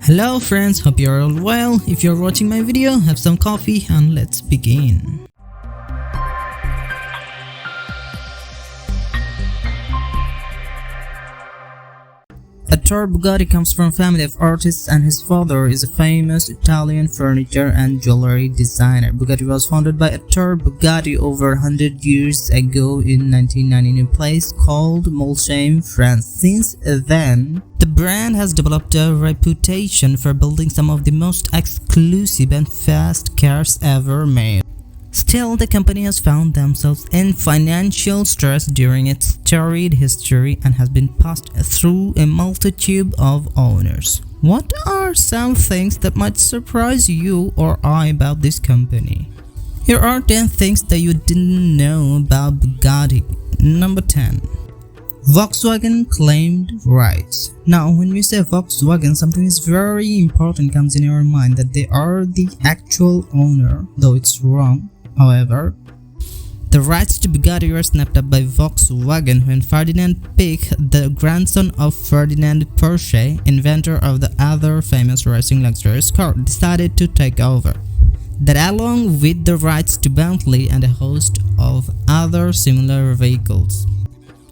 Hello friends, hope you're all well. If you're watching my video, have some coffee and let's begin. Ettore Bugatti comes from a family of artists and his father is a famous Italian furniture and jewelry designer. Bugatti was founded by Ettore Bugatti over 100 years ago in 1990 in a place called Molsheim, France. Since then, the brand has developed a reputation for building some of the most exclusive and fast cars ever made. Still, the company has found themselves in financial stress during its storied history and has been passed through a multitude of owners. What are some things that might surprise you or I about this company? Here are 10 things that you didn't know about Bugatti. Number 10. Volkswagen claimed rights. Now, when we say Volkswagen, something is very important comes in your mind, that they are the actual owner, though it's wrong. However, the rights to Bugatti were snapped up by Volkswagen when Ferdinand Piech, the grandson of Ferdinand Porsche, inventor of the other famous racing luxurious car, decided to take over. That along with the rights to Bentley and a host of other similar vehicles.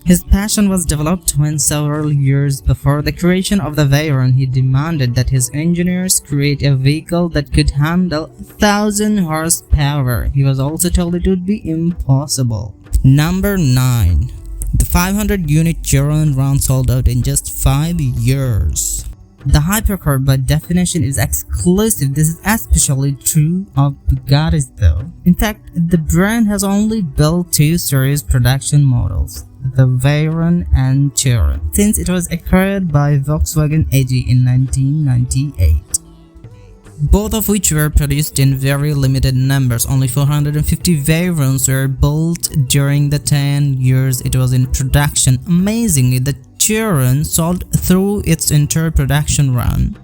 His passion was developed when several years before the creation of the Veyron, he demanded that his engineers create a vehicle that could handle 1,000 horsepower. He was also told it would be impossible. Number 9. The 500-unit Chiron run sold out in just 5 years. The hypercar by definition is exclusive. This is especially true of Bugattis though. In fact, the brand has only built 2 series production models, the Veyron and Chiron, since it was acquired by Volkswagen AG in 1998. Both of which were produced in very limited numbers. Only 450 Veyrons were built during the 10 years it was in production. Amazingly, the Chiron sold through its entire production run,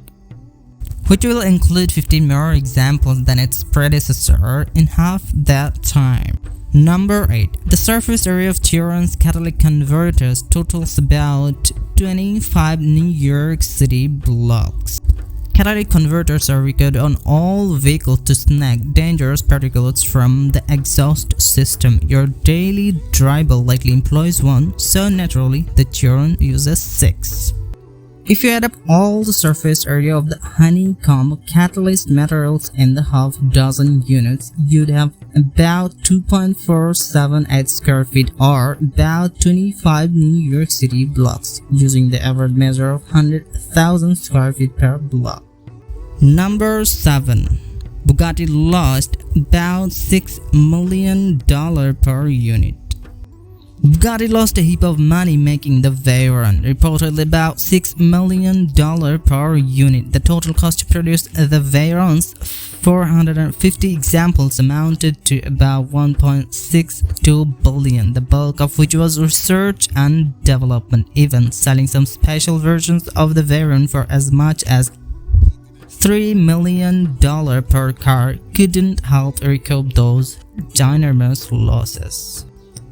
which will include 15 more examples than its predecessor in half that time. Number 8. The surface area of Chiron's catalytic converters totals about 25 New York City blocks. Catalytic converters are required on all vehicles to snag dangerous particles from the exhaust system. Your daily driver likely employs one, so naturally the Chiron uses 6. If you add up all the surface area of the honeycomb catalyst materials in the half dozen units, you'd have about 2.478 square feet or about 25 New York City blocks, using the average measure of 100,000 square feet per block. Number 7. Bugatti lost about $6 million per unit. Bugatti lost a heap of money making the Veyron, reportedly about $6 million per unit. The total cost to produce the Veyrons, 450 examples, amounted to about $1.62 billion, the bulk of which was research and development, even selling some special versions of the Veyron for as much as $3 million per car couldn't help recoup those ginormous losses.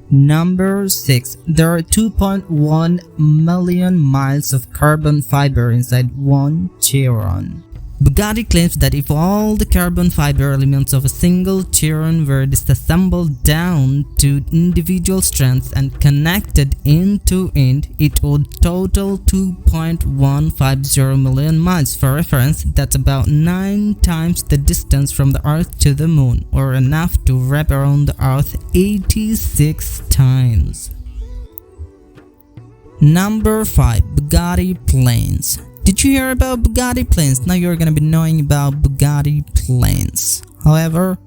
Number 6. There are 2.1 million miles of carbon fiber inside one Chiron. Bugatti claims that if all the carbon fiber elements of a single Chiron were disassembled down to individual strands and connected end to end, it would total 2.150 million miles. For reference, that's about 9 times the distance from the Earth to the Moon, or enough to wrap around the Earth 86 times. Number 5. Bugatti planes. Did you hear about Bugatti planes? Now you're gonna be knowing about Bugatti planes. However,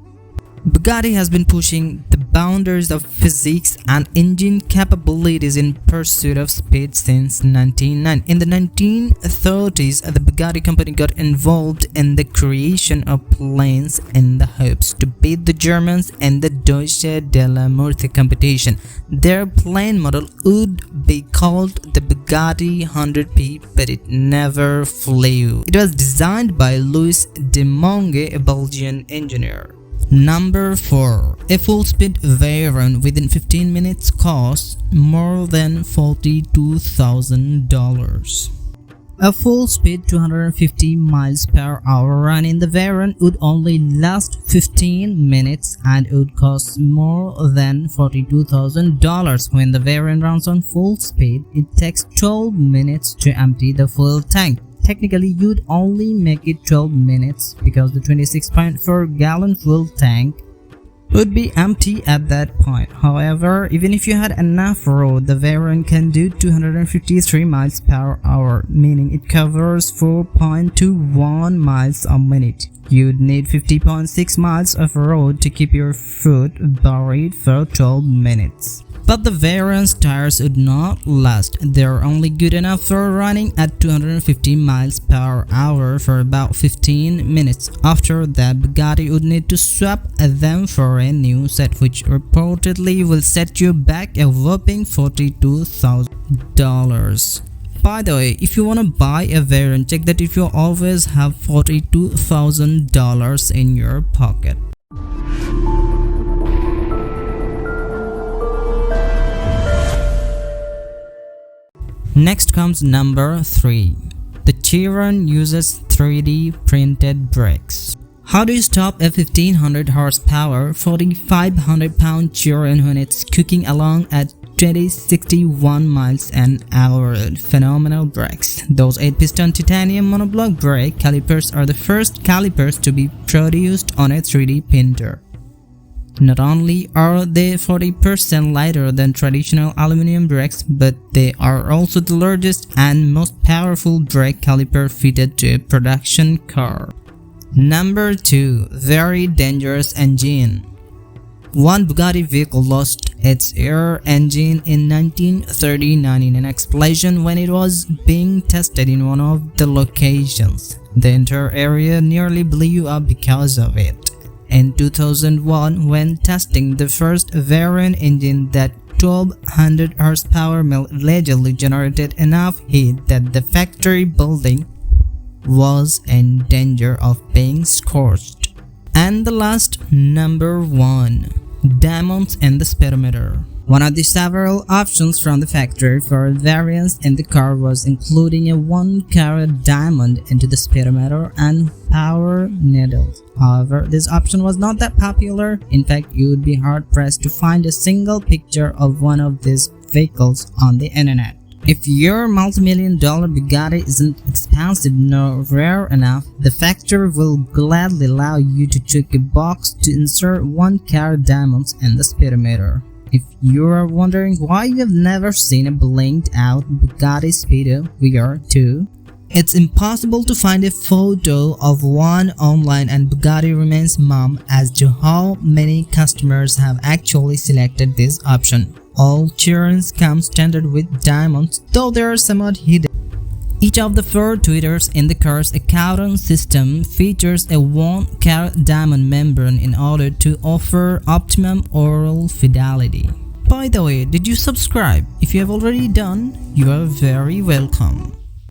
Bugatti has been pushing the boundaries of physics and engine capabilities in pursuit of speed since 1990. In the 1930s, the Bugatti company got involved in the creation of planes in the hopes to beat the Germans in the Deutsche della Morte competition. Their plane model would be called the Bugatti 100P, but it never flew. It was designed by Louis de Monge, a Belgian engineer. Number 4. A full-speed Veyron within 15 minutes costs more than $42,000. A full speed 250 miles per hour run in the Veyron would only last 15 minutes and would cost more than $42,000. When the Veyron runs on full speed, it takes 12 minutes to empty the fuel tank. Technically, you'd only make it 12 minutes because the 26.4 gallon fuel tank would be empty at that point. However, even if you had enough road, the Veyron can do 253 miles per hour, meaning it covers 4.21 miles a minute. You'd need 50.6 miles of road to keep your foot buried for 12 minutes. But the Veyrons tires would not last. They're only good enough for running at 250 miles per hour for about 15 minutes. After that, Bugatti would need to swap them for a new set, which reportedly will set you back a whopping $42,000. By the way, if you want to buy a Veyron, check that if you always have $42,000 in your pocket. Next comes number 3. The Chiron uses 3D printed brakes. How do you stop a 1500 horsepower, 4500 pound Chiron when it's cooking along at 2061 miles an hour? Phenomenal brakes. Those 8-piston titanium monoblock brake calipers are the first calipers to be produced on a 3D printer. Not only are they 40% lighter than traditional aluminum brakes, but they are also the largest and most powerful brake caliper fitted to a production car. Number 2. Very dangerous engine. One Bugatti vehicle lost its air engine in 1939 in an explosion when it was being tested in one of the locations. The entire area nearly blew up because of it. In 2001, when testing the first Veyron engine, that 1200 horsepower allegedly generated enough heat that the factory building was in danger of being scorched. And the last, number 1. Diamonds in the speedometer. One of the several options from the factory for variants in the car was including a 1-carat diamond into the speedometer and power needles. However, this option was not that popular. In fact, you would be hard-pressed to find a single picture of one of these vehicles on the internet. If your multi-million-dollar Bugatti isn't expensive nor rare enough, the factory will gladly allow you to check a box to insert 1-carat diamonds in the speedometer. If you are wondering why you have never seen a blinked out Bugatti Speedo, we are too. It's impossible to find a photo of one online, and Bugatti remains mum as to how many customers have actually selected this option. All Chirons come standard with diamonds, though they are somewhat hidden. Each of the 4 tweeters in the car's account system features a 1-carat diamond membrane in order to offer optimum oral fidelity. By the way, did you subscribe? If you have already done, you are very welcome.